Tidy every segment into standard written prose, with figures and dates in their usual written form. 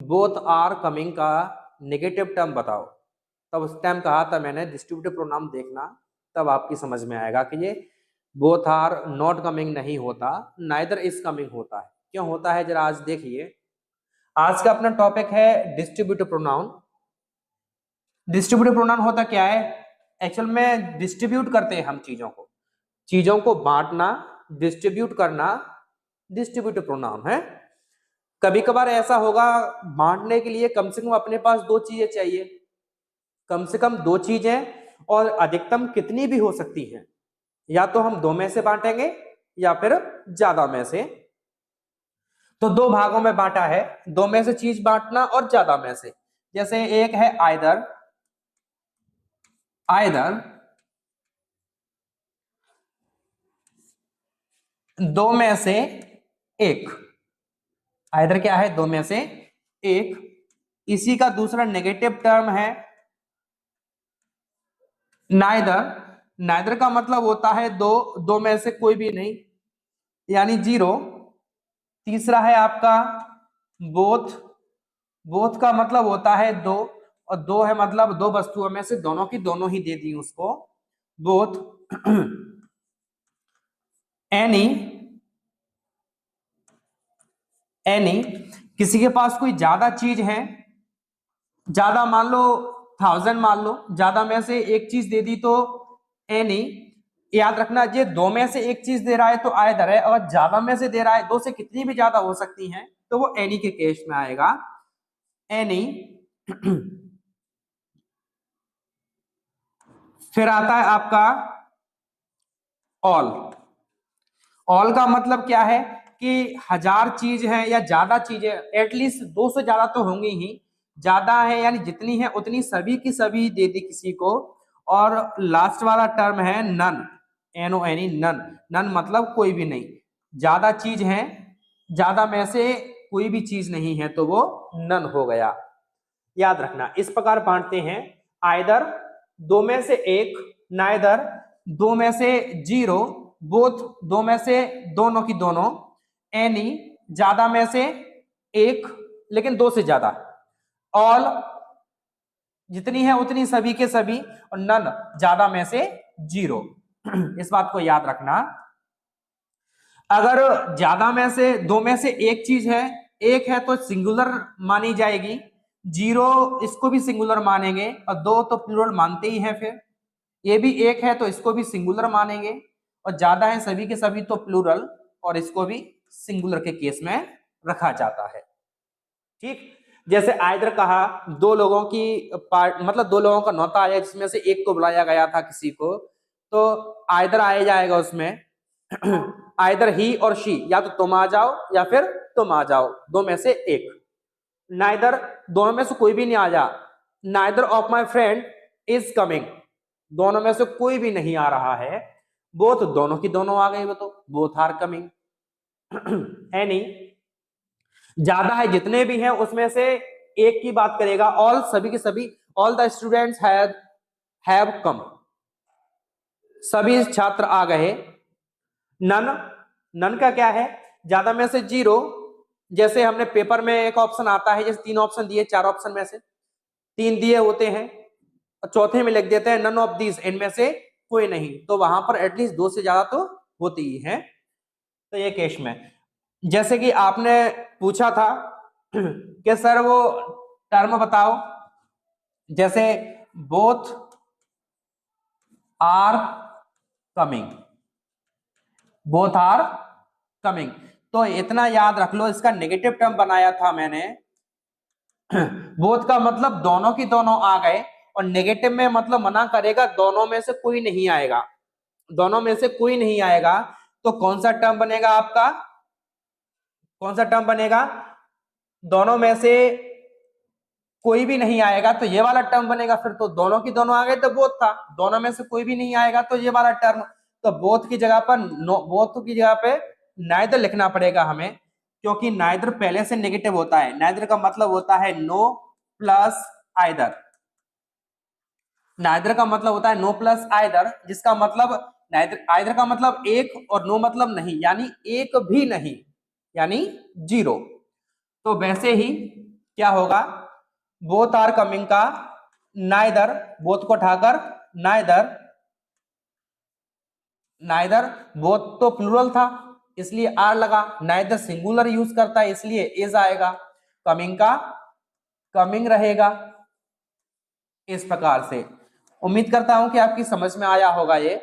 Both are coming का negative term बताओ, तब उस टाइम कहा था मैंने डिस्ट्रीब्यूटिव प्रोनाउन देखना, तब आपकी समझ में आएगा कि ये बोथ आर नॉट कमिंग नहीं होता, नाइदर इज कमिंग होता है। क्यों होता है जरा आज देखिए। आज का अपना टॉपिक है डिस्ट्रीब्यूटिव प्रोनाउन। डिस्ट्रीब्यूटिव प्रोनाउन होता क्या है, एक्चुअल में डिस्ट्रीब्यूट करते हैं हम चीजों को बांटना, डिस्ट्रीब्यूट करना डिस्ट्रीब्यूटिव प्रोनाउन है। कभी कभार ऐसा होगा बांटने के लिए कम से कम अपने पास दो चीजें चाहिए, कम से कम दो चीजें, और अधिकतम कितनी भी हो सकती हैं, या तो हम दो में से बांटेंगे या फिर ज्यादा में से। तो दो भागों में बांटा है, दो में से चीज बांटना और ज्यादा में से। जैसे एक है आइदर, दो में से एक। आइदर क्या है, दो में से एक। इसी का दूसरा नेगेटिव टर्म है नाइदर। नाइदर का मतलब होता है दो में से कोई भी नहीं, यानी जीरो। तीसरा है आपका बोथ। बोथ का मतलब होता है दो, और दो है मतलब दो वस्तुओं में से दोनों की दोनों ही दे दी उसको, बोथ। एनी किसी के पास कोई ज्यादा चीज है, ज्यादा मान लो 1000 मान लो, ज्यादा में से एक चीज दे दी तो एनी। याद रखना ये दो में से एक चीज दे रहा है तो आइदर है, और ज्यादा में से दे रहा है, दो से कितनी भी ज्यादा हो सकती हैं तो वो एनी के केस में आएगा, एनी। फिर आता है आपका ऑल। ऑल का मतलब क्या है कि 1000 चीज है या ज्यादा चीजें, एटलीस्ट दो से ज्यादा तो होंगी ही, ज्यादा है यानी जितनी है उतनी सभी की सभी दे दी किसी को। और लास्ट वाला टर्म है नन, NONE, नन। नन मतलब कोई भी नहीं, ज्यादा चीज है, ज्यादा में से कोई भी चीज नहीं है तो वो नन हो गया। याद रखना इस प्रकार बांटते हैं, आइदर दो में से एक, नाइदर दो में से जीरो, बोथ दो में से दोनों की दोनों, एनी ज्यादा में से एक लेकिन दो से ज्यादा, ऑल जितनी है उतनी सभी के सभी, और नन ज्यादा में से जीरो। इस बात को याद रखना। अगर ज्यादा में से दो में से एक चीज है, एक है तो सिंगुलर मानी जाएगी, जीरो इसको भी सिंगुलर मानेंगे, और दो तो प्लूरल मानते ही हैं। फिर ये भी एक है तो इसको भी सिंगुलर मानेंगे, और ज्यादा है सभी के सभी तो प्लूरल, और इसको भी सिंगुलर के केस में रखा जाता है। ठीक, जैसे आइदर कहा, दो लोगों की पार्ट मतलब दो लोगों का नौता आया जिसमें से एक को बुलाया गया था किसी को, तो आइदर आ जाएगा उसमें आइदर ही और शी, या तो तुम आ जाओ या फिर तुम आ जाओ, दो में से एक। नाइदर दोनों में से कोई भी नहीं आ जा, neither of my friend is coming, दोनों में से कोई भी नहीं आ रहा है। बोथ दोनों की दोनों आ गई, वो तो बोथ आर कमिंग। एनी ज्यादा है जितने भी हैं उसमें से एक की बात करेगा, ऑल सभी के सभी, all the students have come, सभी छात्र आ गए। नन, नन का क्या है, ज्यादा में से जीरो। जैसे हमने पेपर में एक ऑप्शन आता है, जैसे तीन ऑप्शन दिए, चार ऑप्शन में से तीन दिए होते हैं, और चौथे में लिख देते हैं नन ऑफ दिस, इनमें से कोई नहीं, तो वहां पर एटलीस्ट दो से ज्यादा तो होती ही है। तो ये केस में, जैसे कि आपने पूछा था कि सर वो टर्म बताओ, जैसे both are coming, both are coming, तो इतना याद रख लो, इसका नेगेटिव टर्म बनाया था मैंने। बोथ का मतलब दोनों की दोनों आ गए, और नेगेटिव में मतलब मना करेगा, दोनों में से कोई नहीं आएगा, दोनों में से कोई नहीं आएगा। तो कौन सा टर्म बनेगा आपका, कौन सा टर्म बनेगा, दोनों में से कोई भी नहीं आएगा तो ये वाला टर्म बनेगा। फिर तो दोनों की दोनों आ गए तो बोथ था, दोनों में से कोई भी नहीं आएगा तो ये वाला टर्म। तो बोथ की जगह पर बोथ की जगह पे नाइदर लिखना पड़ेगा हमें, क्योंकि नाइदर पहले से नेगेटिव होता है। नाइदर का मतलब होता है नो प्लस आइदर, नाइदर का मतलब होता है नो प्लस आइदर, जिसका मतलब नाइदर, आइदर का मतलब एक और नो मतलब नहीं, यानी एक भी नहीं, यानी जीरो। तो वैसे ही क्या होगा, बोथ आर कमिंग का नाइदर, बोथ को उठाकर नाइदर, नाइदर बोथ तो प्लूरल था इसलिए आर लगा, नाइदर सिंगुलर यूज करता है इसलिए इज आएगा, कमिंग का कमिंग रहेगा। इस प्रकार से उम्मीद करता हूं कि आपकी समझ में आया होगा ये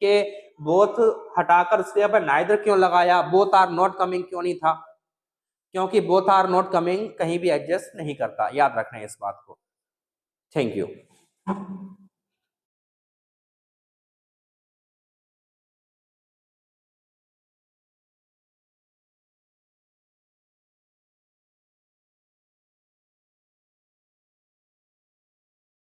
कि बोथ हटाकर उसके यहाँ पर नाइदर क्यों लगाया, बोथ आर नॉट कमिंग क्यों नहीं था, क्योंकि बोथ आर नॉट कमिंग कहीं भी एडजस्ट नहीं करता, याद रखना है इस बात को। Thank you.